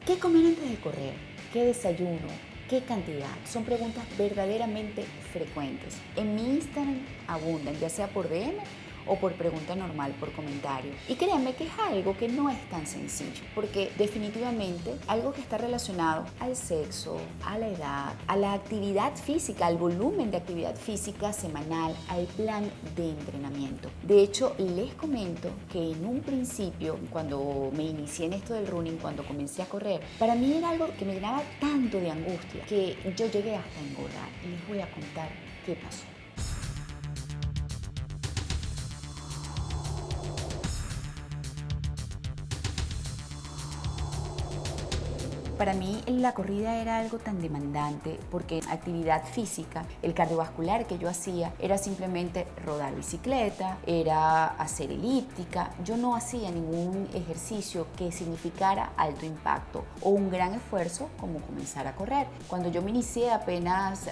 ¿Qué comer antes de correr? ¿Qué desayuno? ¿Qué cantidad? Son preguntas verdaderamente frecuentes. En mi Instagram abundan, ya sea por DM o por pregunta normal, por comentario. Y créanme que es algo que no es tan sencillo, porque definitivamente algo que está relacionado al sexo, a la edad, a la actividad física, al volumen de actividad física semanal, al plan de entrenamiento. De hecho, les comento que en un principio, cuando me inicié en esto del running, cuando comencé a correr, para mí era algo que me llenaba tanto de angustia que yo llegué hasta engordar. Y les voy a contar qué pasó. Para mí la corrida era algo tan demandante porque actividad física, el cardiovascular que yo hacía era simplemente rodar bicicleta, era hacer elíptica. Yo no hacía ningún ejercicio que significara alto impacto o un gran esfuerzo como comenzar a correr. Cuando yo me inicié apenas,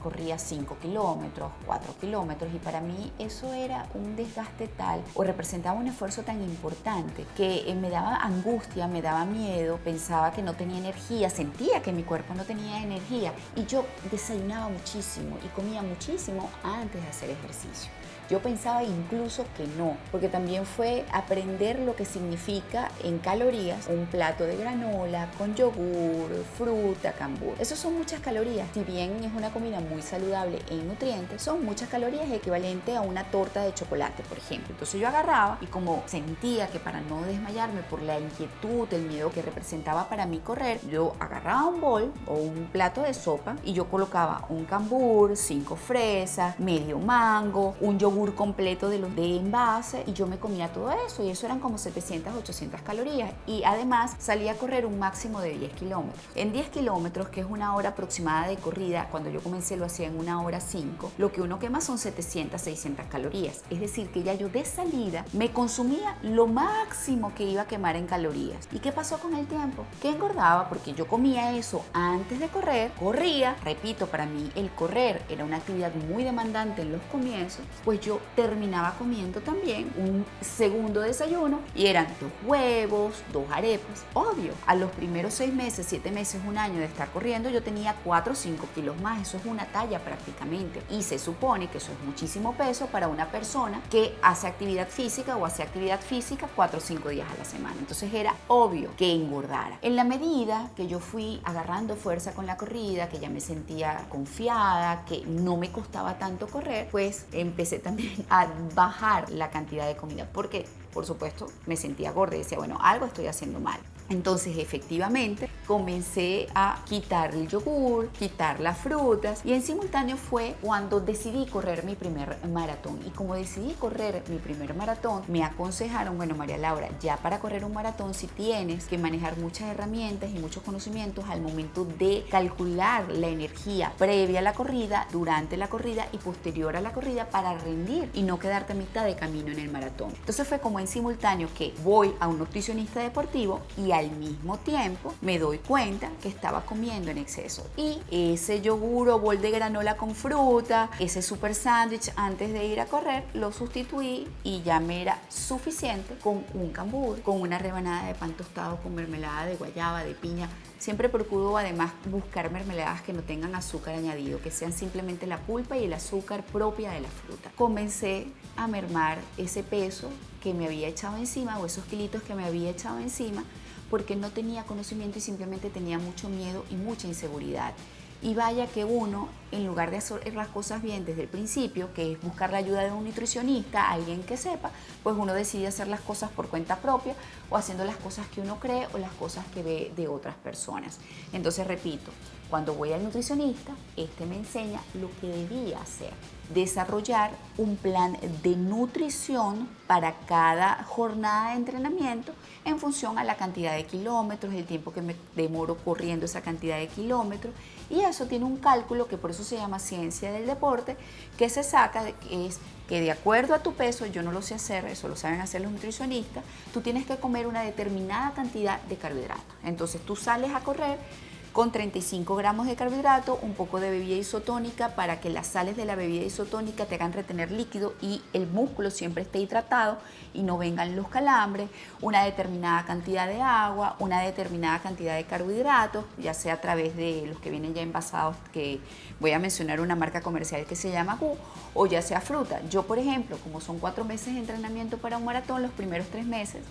corría 5 kilómetros, 4 kilómetros y para mí eso era un desgaste tal o representaba un esfuerzo tan importante que me daba angustia, me daba miedo, pensaba que no tenía energía, sentía que mi cuerpo no tenía energía y yo desayunaba muchísimo y comía muchísimo antes de hacer ejercicio. Yo pensaba incluso que no, porque también fue aprender lo que significa en calorías un plato de granola con yogur, fruta, cambur. Eso son muchas calorías. Si bien es una comida muy saludable en nutrientes, son muchas calorías equivalente a una torta de chocolate, por ejemplo. Entonces yo agarraba y como sentía que para no desmayarme por la inquietud, el miedo que representaba para mí correr, yo agarraba un bol o un plato de sopa y yo colocaba un cambur, 5 fresas, medio mango, un yogur completo de los de envase y yo me comía todo eso y eso eran como 700, 800 calorías y además salía a correr un máximo de 10 kilómetros. En 10 kilómetros, que es una hora aproximada de corrida, cuando yo comencé lo hacía en 1 hora 5, lo que uno quema son 700, 600 calorías. Es decir, que ya yo de salida me consumía lo máximo que iba a quemar en calorías. ¿Y qué pasó con el tiempo? Que engordaba porque yo comía eso antes de correr, corría, repito, para mí el correr era una actividad muy demandante en los comienzos, pues yo terminaba comiendo también un segundo desayuno y eran 2 huevos, 2 arepas. Obvio, a los primeros 6 meses, 7 meses, un año de estar corriendo yo tenía 4 o 5 kilos más, eso es una talla prácticamente y se supone que eso es muchísimo peso para una persona que hace actividad física o hace actividad física 4 o 5 días a la semana. Entonces era obvio que engordara. En la medida que yo fui agarrando fuerza con la corrida, que ya me sentía confiada, que no me costaba tanto correr, pues empecé también a bajar la cantidad de comida porque, por supuesto, me sentía gorda y decía, bueno, algo estoy haciendo mal. Entonces, efectivamente, comencé a quitar el yogur, quitar las frutas y en simultáneo fue cuando decidí correr mi primer maratón. Y como decidí correr mi primer maratón, me aconsejaron, bueno, María Laura, ya para correr un maratón sí tienes que manejar muchas herramientas y muchos conocimientos al momento de calcular la energía previa a la corrida, durante la corrida y posterior a la corrida para rendir y no quedarte a mitad de camino en el maratón. Entonces fue como en simultáneo que voy a un nutricionista deportivo y al mismo tiempo me doy cuenta que estaba comiendo en exceso y ese yogur o bol de granola con fruta, ese super sándwich antes de ir a correr, lo sustituí y ya me era suficiente con un cambur, con una rebanada de pan tostado con mermelada de guayaba, de piña. Siempre procuro además buscar mermeladas que no tengan azúcar añadido, que sean simplemente la pulpa y el azúcar propia de la fruta. Comencé a mermar ese peso que me había echado encima o esos kilitos que me había echado encima porque no tenía conocimiento y simplemente tenía mucho miedo y mucha inseguridad. Y vaya que uno, en lugar de hacer las cosas bien desde el principio, que es buscar la ayuda de un nutricionista, alguien que sepa, pues uno decide hacer las cosas por cuenta propia o haciendo las cosas que uno cree o las cosas que ve de otras personas. Entonces, repito, cuando voy al nutricionista, me enseña lo que debía hacer. Desarrollar un plan de nutrición para cada jornada de entrenamiento en función a la cantidad de kilómetros, el tiempo que me demoro corriendo esa cantidad de kilómetros y eso tiene un cálculo que por eso se llama ciencia del deporte que se saca, que es que de acuerdo a tu peso, yo no lo sé hacer, eso lo saben hacer los nutricionistas, tú tienes que comer una determinada cantidad de carbohidratos. Entonces tú sales a correr con 35 gramos de carbohidrato, un poco de bebida isotónica para que las sales de la bebida isotónica te hagan retener líquido y el músculo siempre esté hidratado y no vengan los calambres, una determinada cantidad de agua, una determinada cantidad de carbohidratos, ya sea a través de los que vienen ya envasados, que voy a mencionar una marca comercial que se llama Hu, o ya sea fruta. Yo, por ejemplo, como son 4 meses de entrenamiento para un maratón, los primeros 3 meses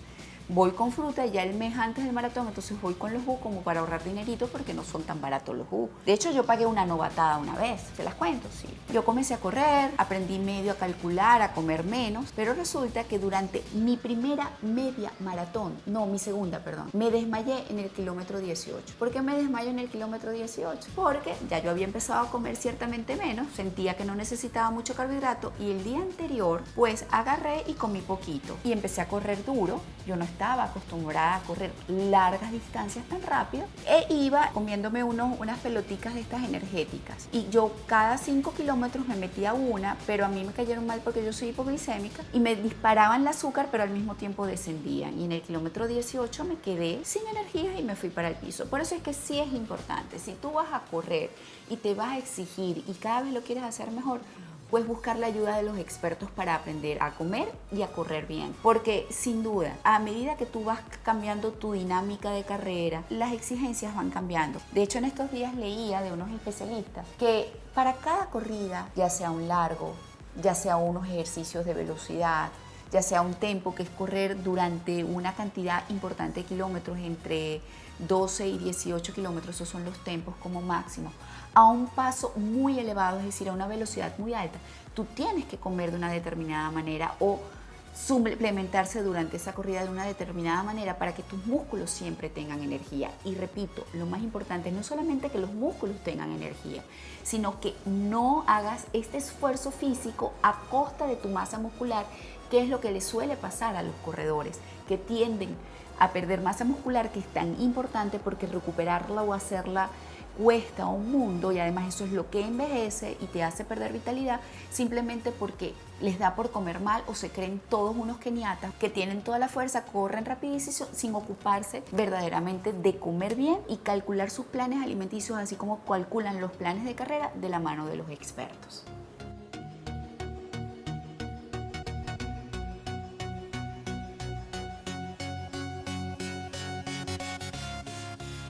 voy con fruta, ya el mes antes del maratón, entonces voy con los jugos como para ahorrar dinerito porque no son tan baratos los jugos. De hecho, yo pagué una novatada una vez, ¿se las cuento? Sí. Yo comencé a correr, aprendí medio a calcular, a comer menos, pero resulta que durante mi primera media maratón, no, mi segunda, perdón, me desmayé en el kilómetro 18. ¿Por qué me desmayo en el kilómetro 18? Porque ya yo había empezado a comer ciertamente menos, sentía que no necesitaba mucho carbohidrato y el día anterior, pues agarré y comí poquito y empecé a correr duro. Yo no estaba acostumbrada a correr largas distancias tan rápido e iba comiéndome unas peloticas de estas energéticas y yo cada 5 kilómetros me metía una, pero a mí me cayeron mal porque yo soy hipoglicémica y me disparaban el azúcar, pero al mismo tiempo descendían y en el kilómetro 18 me quedé sin energías y me fui para el piso. Por eso es que sí es importante, si tú vas a correr y te vas a exigir y cada vez lo quieres hacer mejor, pues buscar la ayuda de los expertos para aprender a comer y a correr bien. Porque sin duda, a medida que tú vas cambiando tu dinámica de carrera, las exigencias van cambiando. De hecho, en estos días leía de unos especialistas que para cada corrida, ya sea un largo, ya sea unos ejercicios de velocidad, ya sea un tempo que es correr durante una cantidad importante de kilómetros, entre 12 y 18 kilómetros, esos son los tempos como máximo, a un paso muy elevado, es decir, a una velocidad muy alta, tú tienes que comer de una determinada manera o suplementarse durante esa corrida de una determinada manera para que tus músculos siempre tengan energía. Y repito, lo más importante no es solamente que los músculos tengan energía, sino que no hagas este esfuerzo físico a costa de tu masa muscular, que es lo que le suele pasar a los corredores, que tienden a perder masa muscular, que es tan importante porque recuperarla o hacerla cuesta un mundo y además eso es lo que envejece y te hace perder vitalidad simplemente porque les da por comer mal o se creen todos unos keniatas que tienen toda la fuerza, corren rapidísimo sin ocuparse verdaderamente de comer bien y calcular sus planes alimenticios así como calculan los planes de carrera de la mano de los expertos.